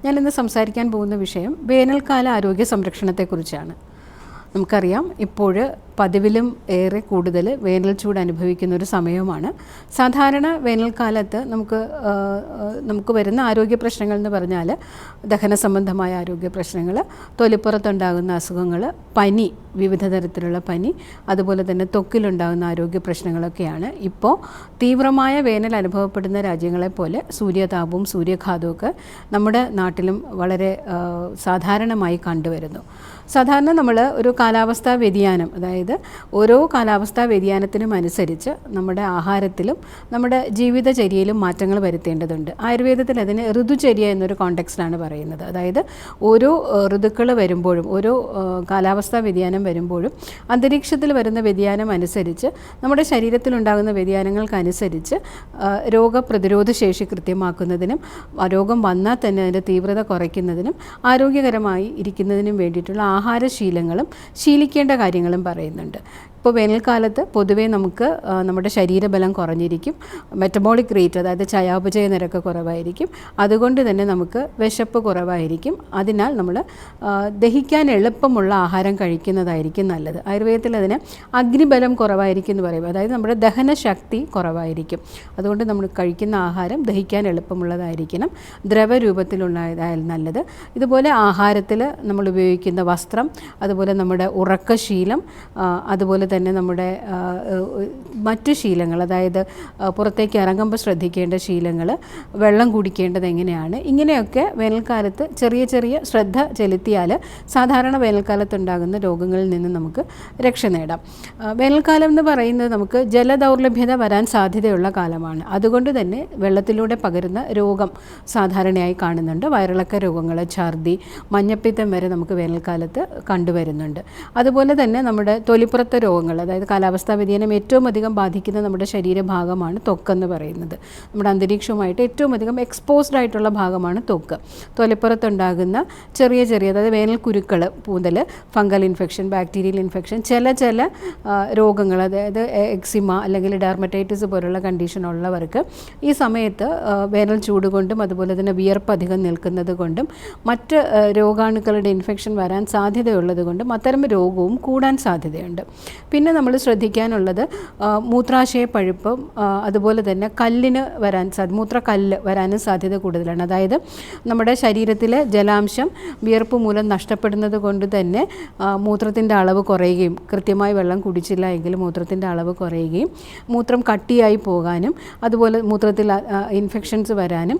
ഞാനിന്ന് സംസാരിക്കാൻ പോകുന്ന വിഷയം വേനൽക്കാല ആരോഗ്യ സംരക്ഷണത്തെക്കുറിച്ചാണ്. നമുക്കറിയാം, ഇപ്പോൾ പതിവിലും ഏറെ കൂടുതൽ വേനൽ ചൂട് അനുഭവിക്കുന്ന ഒരു സമയമാണ്. സാധാരണ വേനൽക്കാലത്ത് നമുക്ക് വരുന്ന ആരോഗ്യ പ്രശ്നങ്ങൾ എന്ന് പറഞ്ഞാൽ ദഹന സംബന്ധമായ ആരോഗ്യ പ്രശ്നങ്ങൾ, തൊലിപ്പുറത്തുണ്ടാകുന്ന അസുഖങ്ങൾ, പനി, വിവിധ തരത്തിലുള്ള പനി, അതുപോലെ തന്നെ ത്വക്കിലുണ്ടാകുന്ന ആരോഗ്യ പ്രശ്നങ്ങളൊക്കെയാണ്. ഇപ്പോൾ തീവ്രമായ വേനൽ അനുഭവപ്പെടുന്ന രാജ്യങ്ങളെപ്പോലെ സൂര്യതാപവും സൂര്യാഘാതവും ഒക്കെ നമ്മുടെ നാട്ടിലും വളരെ സാധാരണമായി കണ്ടുവരുന്നു. സാധാരണ നമ്മൾ ഒരു കാലാവസ്ഥാ വ്യതിയാനം, അതായത് ഓരോ കാലാവസ്ഥാ വ്യതിയാനത്തിനും അനുസരിച്ച് നമ്മുടെ ആഹാരത്തിലും നമ്മുടെ ജീവിതചര്യയിലും മാറ്റങ്ങൾ വരുത്തേണ്ടതുണ്ട്. ആയുർവേദത്തിൽ അതിന് ഋതുചര്യ എന്നൊരു കോണ്ടെക്സ്റ്റിലാണ് പറയുന്നത്. അതായത് ഓരോ ഋതുക്കൾ വരുമ്പോഴും, ഓരോ കാലാവസ്ഥാ വ്യതിയാനം വരുമ്പോഴും അന്തരീക്ഷത്തിൽ വരുന്ന വ്യതിയാനം അനുസരിച്ച്, നമ്മുടെ ശരീരത്തിലുണ്ടാകുന്ന വ്യതിയാനങ്ങൾക്കനുസരിച്ച് രോഗപ്രതിരോധ ശേഷി കൃത്യമാക്കുന്നതിനും രോഗം വന്നാൽ തന്നെ അതിൻ്റെ തീവ്രത കുറയ്ക്കുന്നതിനും ആരോഗ്യകരമായി ഇരിക്കുന്നതിനും വേണ്ടിയിട്ടുള്ള ആഹാരശീലങ്ങളും ശീലിക്കേണ്ട കാര്യങ്ങളും പറയുന്നുണ്ട്. ഇപ്പോൾ വേനൽക്കാലത്ത് പൊതുവേ നമുക്ക് നമ്മുടെ ശരീരബലം കുറഞ്ഞിരിക്കും, മെറ്റബോളിക് റേറ്റ്, അതായത് ചയാപചയ നിരക്ക് കുറവായിരിക്കും, അതുകൊണ്ട് തന്നെ നമുക്ക് വിശപ്പ് കുറവായിരിക്കും. അതിനാൽ നമ്മൾ ദഹിക്കാൻ എളുപ്പമുള്ള ആഹാരം കഴിക്കുന്നതായിരിക്കും നല്ലത്. ആയുർവേദത്തിൽ അതിന് അഗ്നിബലം കുറവായിരിക്കും എന്ന് പറയും, അതായത് നമ്മുടെ ദഹനശക്തി കുറവായിരിക്കും. അതുകൊണ്ട് നമ്മൾ കഴിക്കുന്ന ആഹാരം ദഹിക്കാൻ എളുപ്പമുള്ളതായിരിക്കണം, ദ്രവരൂപത്തിലുള്ളതായാലും നല്ലത്. ഇതുപോലെ ആഹാരത്തിൽ നമ്മൾ ഉപയോഗിക്കുന്ന വസ്ത്രം, അതുപോലെ നമ്മുടെ ഉറക്കശീലം, അതുപോലെ തന്നെ നമ്മുടെ മറ്റു ശീലങ്ങൾ, അതായത് പുറത്തേക്ക് ഇറങ്ങുമ്പോൾ ശ്രദ്ധിക്കേണ്ട ശീലങ്ങൾ, വെള്ളം കുടിക്കേണ്ടത് എങ്ങനെയാണ്, ഇങ്ങനെയൊക്കെ വേനൽക്കാലത്ത് ചെറിയ ചെറിയ ശ്രദ്ധ ചെലുത്തിയാൽ സാധാരണ വേനൽക്കാലത്തുണ്ടാകുന്ന രോഗങ്ങളിൽ നിന്ന് നമുക്ക് രക്ഷ നേടാം. വേനൽക്കാലം എന്ന് പറയുന്നത് നമുക്ക് ജലദൗർലഭ്യത വരാൻ സാധ്യതയുള്ള കാലമാണ്. അതുകൊണ്ട് തന്നെ വെള്ളത്തിലൂടെ പകരുന്ന രോഗം സാധാരണയായി കാണുന്നുണ്ട്. വയറിളക്ക രോഗങ്ങൾ, ഛർദി, മഞ്ഞപ്പിത്തം വരെ നമുക്ക് വേനൽക്കാലത്ത് കണ്ടുവരുന്നുണ്ട്. അതുപോലെ തന്നെ നമ്മുടെ തൊലിപ്പുറത്തെ രോഗങ്ങൾ, അതായത് കാലാവസ്ഥാ വ്യതിയാനം ഏറ്റവും അധികം ബാധിക്കുന്ന നമ്മുടെ ശരീരഭാഗമാണ് ത്വക്കെന്ന് പറയുന്നത്. നമ്മുടെ അന്തരീക്ഷവുമായിട്ട് ഏറ്റവും അധികം എക്സ്പോസ്ഡ് ആയിട്ടുള്ള ഭാഗമാണ് ത്വക്ക്. തൊലിപ്പുറത്തുണ്ടാകുന്ന ചെറിയ ചെറിയ, അതായത് വേനൽ കുരുക്കൾ, പൂന്തൽ, ഫംഗൽ ഇൻഫെക്ഷൻ, ബാക്ടീരിയൽ ഇൻഫെക്ഷൻ, ചില രോഗങ്ങൾ, അതായത് എക്സിമ അല്ലെങ്കിൽ ഡെർമറ്റൈറ്റിസ് പോലുള്ള കണ്ടീഷൻ ഉള്ളവർക്ക് ഈ സമയത്ത് വേനൽ ചൂട് കൊണ്ടും അതുപോലെ തന്നെ വിയർപ്പ് അധികം നിൽക്കുന്നത് കൊണ്ടും മറ്റ് രോഗാണുക്കളുടെ ഇൻഫെക്ഷൻ വരാൻ സാധ്യതയുള്ളത് കൊണ്ടും അത്തരം രോഗവും കൂടാൻ സാധ്യതയുണ്ട്. പിന്നെ നമ്മൾ ശ്രദ്ധിക്കാനുള്ളത് മൂത്രാശയ പഴുപ്പും അതുപോലെ തന്നെ കല്ലിന് മൂത്രക്കല്ല് വരാനും സാധ്യത കൂടുതലാണ്. അതായത് നമ്മുടെ ശരീരത്തിലെ ജലാംശം വിയർപ്പ് മൂലം നഷ്ടപ്പെടുന്നത് കൊണ്ട് തന്നെ മൂത്രത്തിൻ്റെ അളവ് കുറയുകയും, കൃത്യമായി വെള്ളം കുടിച്ചില്ല എങ്കിൽ മൂത്രത്തിൻ്റെ അളവ് കുറയുകയും മൂത്രം കട്ടിയായി പോകാനും അതുപോലെ മൂത്രത്തിൽ ഇൻഫെക്ഷൻസ് വരാനും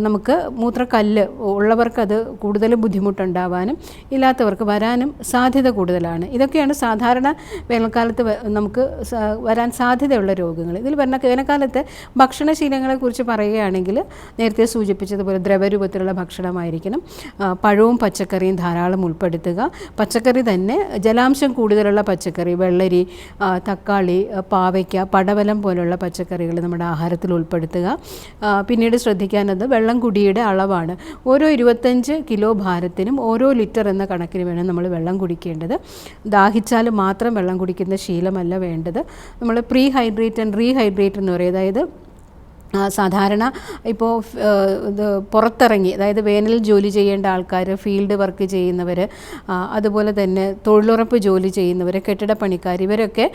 നമുക്ക് മൂത്രക്കല്ല് ഉള്ളവർക്കത് കൂടുതൽ ബുദ്ധിമുട്ടുണ്ടാവാനും ഇല്ലാത്തവർക്ക് വരാനും സാധ്യത കൂടുതലാണ്. ഇതൊക്കെയാണ് സാധാരണ വേനൽക്കാലത്ത് നമുക്ക് വരാൻ സാധ്യതയുള്ള രോഗങ്ങൾ. ഇതിൽ വരുന്ന വേനൽക്കാലത്തെ ഭക്ഷണശീലങ്ങളെക്കുറിച്ച് പറയുകയാണെങ്കിൽ നേരത്തെ സൂചിപ്പിച്ചതുപോലെ ദ്രവരൂപത്തിലുള്ള ഭക്ഷണമായിരിക്കണം. പഴവും പച്ചക്കറിയും ധാരാളം ഉൾപ്പെടുത്തുക. പച്ചക്കറി തന്നെ ജലാംശം കൂടുതലുള്ള പച്ചക്കറി, വെള്ളരി, തക്കാളി, പാവയ്ക്ക, പടവലം പോലുള്ള പച്ചക്കറികൾ നമ്മുടെ ആഹാരത്തിൽ ഉൾപ്പെടുത്തുക. പിന്നീട് ശ്രദ്ധിക്കാനത് വെള്ളം കുടിയുടെ അളവാണ്. ഓരോ 25 കിലോ ഭാരത്തിനും ഓരോ ലിറ്റർ എന്ന കണക്കിന് വേണം നമ്മൾ വെള്ളം കുടിക്കേണ്ടത്. ദാഹിച്ചാൽ മാത്രം വെള്ളം കുടിക്കുന്ന ശീലമല്ല വേണ്ടത്. നമ്മൾ പ്രീ ഹൈഡ്രേറ്റ് ആൻഡ് റീഹൈഡ്രേറ്റ് എന്ന് പറയും. അതായത് സാധാരണ ഇപ്പോൾ ഇത് പുറത്തിറങ്ങി, അതായത് വേനലിൽ ജോലി ചെയ്യേണ്ട ആൾക്കാർ, ഫീൽഡ് വർക്ക് ചെയ്യുന്നവർ, അതുപോലെ തന്നെ തൊഴിലുറപ്പ് ജോലി ചെയ്യുന്നവർ, കെട്ടിടപ്പണിക്കാർ, ഇവരൊക്കെ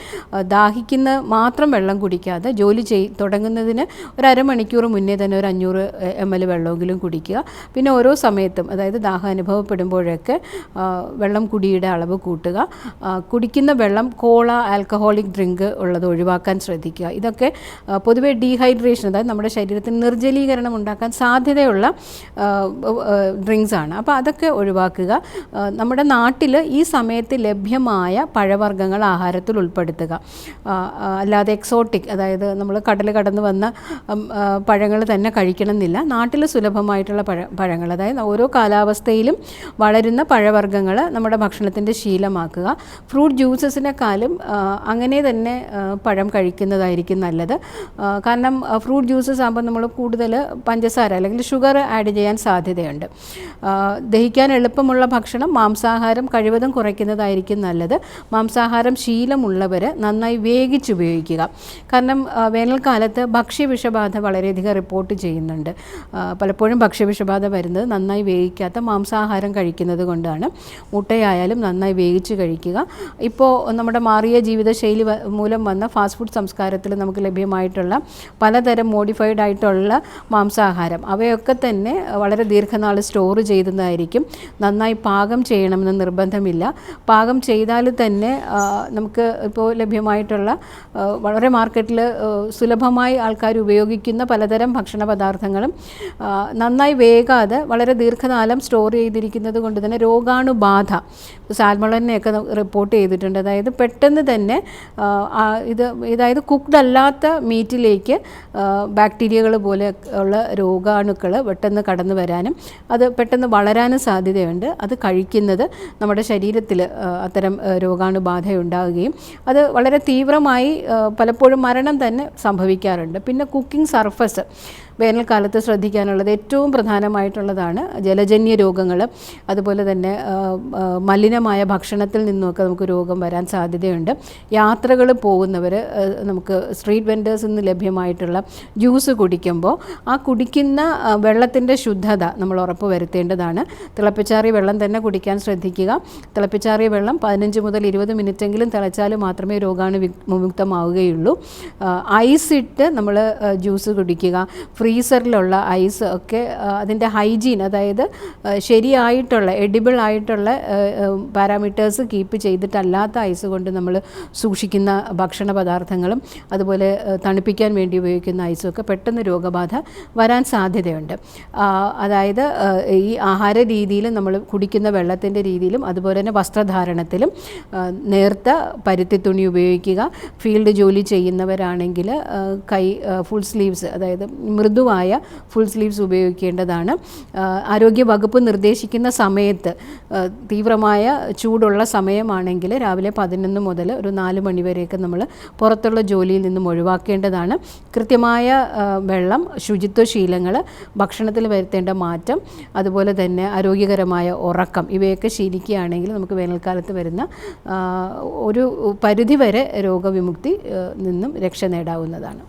ദാഹിക്കുന്ന മാത്രം വെള്ളം കുടിക്കാതെ ജോലി തുടങ്ങുന്നതിന് ഒരു അരമണിക്കൂർ മുന്നേ തന്നെ ഒരു 500 ml വെള്ളമെങ്കിലും കുടിക്കുക. പിന്നെ ഓരോ സമയത്തും, അതായത് ദാഹം അനുഭവപ്പെടുമ്പോഴൊക്കെ വെള്ളം കുടിയുടെ അളവ് കൂട്ടുക. കുടിക്കുന്ന വെള്ളം കോള, ആൽക്കഹോളിക് ഡ്രിങ്ക് ഉള്ളത് ഒഴിവാക്കാൻ ശ്രദ്ധിക്കുക. ഇതൊക്കെ പൊതുവെ ഡീഹൈഡ്രേഷൻ, അതായത് നമ്മുടെ ശരീരത്തിന് നിർജ്ജലീകരണം ഉണ്ടാക്കാൻ സാധ്യതയുള്ള ഡ്രിങ്ക്സ് ആണ്. അപ്പോൾ അതൊക്കെ ഒഴിവാക്കുക. നമ്മുടെ നാട്ടിൽ ഈ സമയത്ത് ലഭ്യമായ പഴവർഗ്ഗങ്ങൾ ആഹാരത്തിൽ ഉൾപ്പെടുത്തുക. അല്ലാതെ എക്സോട്ടിക്, അതായത് നമ്മൾ കടൽ കടന്ന് വന്ന പഴങ്ങൾ തന്നെ കഴിക്കണമെന്നില്ല. നാട്ടിൽ സുലഭമായിട്ടുള്ള പഴങ്ങൾ, അതായത് ഓരോ കാലാവസ്ഥയിലും വളരുന്ന പഴവർഗ്ഗങ്ങൾ നമ്മുടെ ഭക്ഷണത്തിൻ്റെ ശീലമാക്കുക. ഫ്രൂട്ട് ജ്യൂസസിനെക്കാളും അങ്ങനെ തന്നെ പഴം കഴിക്കുന്നതായിരിക്കും നല്ലത്. കാരണം ഫ്രൂട്ട് ജ്യൂസസ് ആകുമ്പോൾ നമ്മൾ കൂടുതൽ പഞ്ചസാര അല്ലെങ്കിൽ ഷുഗർ ആഡ് ചെയ്യാൻ സാധ്യതയുണ്ട്. ദഹിക്കാൻ എളുപ്പമുള്ള ഭക്ഷണം മാംസാഹാരം കഴിവതും കുറയ്ക്കുന്നതായിരിക്കും നല്ലത്. മാംസാഹാരം ശീലമുള്ളവർ നന്നായി വേവിച്ചുപയോഗിക്കുക. കാരണം വേനൽക്കാലത്ത് ഭക്ഷ്യവിഷബാധ വളരെയധികം റിപ്പോർട്ട് ചെയ്യുന്നുണ്ട്. പലപ്പോഴും ഭക്ഷ്യവിഷബാധ വരുന്നത് നന്നായി വേവിക്കാത്ത മാംസാഹാരം കഴിക്കുന്നത് കൊണ്ടാണ്. മുട്ടയായാലും നന്നായി വേവിച്ച് കഴിക്കുക. ഇപ്പോൾ നമ്മുടെ മാറിയ ജീവിതശൈലി മൂലം വന്ന ഫാസ്റ്റ് ഫുഡ് സംസ്കാരത്തിൽ നമുക്ക് ലഭ്യമായിട്ടുള്ള പലതരം മോഡിഫൈഡ് ആയിട്ടുള്ള മാംസാഹാരം അവയൊക്കെ തന്നെ വളരെ ദീർഘനാൾ സ്റ്റോർ ചെയ്യുന്നതായിരിക്കും. നന്നായി പാകം ചെയ്യണമെന്ന് നിർബന്ധമില്ല. പാകം ചെയ്താൽ തന്നെ നമുക്ക് ഇപ്പോൾ ലഭ്യമായിട്ടുള്ള വളരെ മാർക്കറ്റിൽ സുലഭമായി ആൾക്കാർ ഉപയോഗിക്കുന്ന പലതരം ഭക്ഷണ പദാർത്ഥങ്ങളും നന്നായി വേകാതെ വളരെ ദീർഘകാലം സ്റ്റോർ ചെയ്തിരിക്കുന്നത് കൊണ്ട് തന്നെ രോഗാണുബാധ സാൽമണലിനെയൊക്കെ റിപ്പോർട്ട് ചെയ്തിട്ടുണ്ട്. അതായത് പെട്ടെന്ന് തന്നെ അതായത് കുക്ക്ഡ് അല്ലാത്ത മീറ്റിലേക്ക് ബാക്ടീരിയകൾ പോലെ ഉള്ള രോഗാണുക്കൾ പെട്ടെന്ന് കടന്നു വരാനും അത് പെട്ടെന്ന് വളരാനും സാധ്യതയുണ്ട്. അത് കഴിക്കുന്നത് നമ്മുടെ ശരീരത്തിൽ അത്തരം രോഗാണുബാധ ഉണ്ടാവുകയും അത് വളരെ തീവ്രമായി പലപ്പോഴും മരണം തന്നെ സംഭവിക്കാറുണ്ട്. പിന്നെ കുക്കിംഗ് സർഫസ് വേനൽക്കാലത്ത് ശ്രദ്ധിക്കാനുള്ളത് ഏറ്റവും പ്രധാനമായിട്ടുള്ളതാണ് ജലജന്യ രോഗങ്ങൾ. അതുപോലെ തന്നെ മലിനമായ ഭക്ഷണത്തിൽ നിന്നുമൊക്കെ നമുക്ക് രോഗം വരാൻ സാധ്യതയുണ്ട്. യാത്രകൾ പോകുന്നവർ നമുക്ക് സ്ട്രീറ്റ് വെൻഡേഴ്സിൽ നിന്ന് ലഭ്യമായിട്ടുള്ള ജ്യൂസ് കുടിക്കുമ്പോൾ ആ കുടിക്കുന്ന വെള്ളത്തിൻ്റെ ശുദ്ധത നമ്മൾ ഉറപ്പ് വരുത്തേണ്ടതാണ്. തിളപ്പിച്ചാറിയ വെള്ളം തന്നെ കുടിക്കാൻ ശ്രദ്ധിക്കുക. തിളപ്പിച്ചാറിയ വെള്ളം 15 മുതൽ 20 മിനിറ്റെങ്കിലും തിളച്ചാൽ മാത്രമേ രോഗാണു വിമുക്തമാവുകയുള്ളൂ. ഐസ് ഇട്ട് നമ്മൾ ജ്യൂസ് കുടിക്കുക. ഫ്രീസറിലുള്ള ഐസ് ഒക്കെ അതിൻ്റെ ഹൈജീൻ, അതായത് ശരിയായിട്ടുള്ള എഡിബിൾ ആയിട്ടുള്ള പാരാമീറ്റേഴ്സ് കീപ്പ് ചെയ്തിട്ടല്ലാത്ത ഐസ് കൊണ്ട് നമ്മൾ സൂക്ഷിക്കുന്ന ഭക്ഷണ പദാർത്ഥങ്ങളും അതുപോലെ തണുപ്പിക്കാൻ വേണ്ടി ഉപയോഗിക്കുന്ന ഐസും ഒക്കെ പെട്ടെന്ന് രോഗബാധ വരാൻ സാധ്യതയുണ്ട്. അതായത് ഈ ആഹാര രീതിയിലും നമ്മൾ കുടിക്കുന്ന വെള്ളത്തിൻ്റെ രീതിയിലും അതുപോലെ തന്നെ വസ്ത്രധാരണത്തിലും നേർത്ത പരുത്തി തുണി ഉപയോഗിക്കുക. ഫീൽഡ് ജോലി ചെയ്യുന്നവരാണെങ്കിൽ ഫുൾ സ്ലീവ്സ്, അതായത് മൃദുവായ ഫുൾ സ്ലീവ്സ് ഉപയോഗിക്കേണ്ടതാണ്. ആരോഗ്യ വകുപ്പ് നിർദ്ദേശിക്കുന്ന സമയത്ത് തീവ്രമായ ചൂടുള്ള സമയമാണെങ്കിൽ രാവിലെ 11 മുതൽ ഒരു 4 മണി വരെയൊക്കെ നമ്മൾ പുറത്തുള്ള ജോലിയിൽ നിന്നും ഒഴിവാക്കേണ്ടതാണ്. കൃത്യമായ വെള്ളം, ശുചിത്വശീലങ്ങൾ, ഭക്ഷണത്തിൽ വരുത്തേണ്ട മാറ്റം, അതുപോലെ തന്നെ ആരോഗ്യകരമായ ഉറക്കം ഇവയൊക്കെ ശീലിക്കുകയാണെങ്കിൽ നമുക്ക് വേനൽക്കാലത്ത് വരുന്ന ഒരു പരിധിവരെ രോഗവിമുക്തി നിന്നും രക്ഷ നേടാവുന്നതാണ്.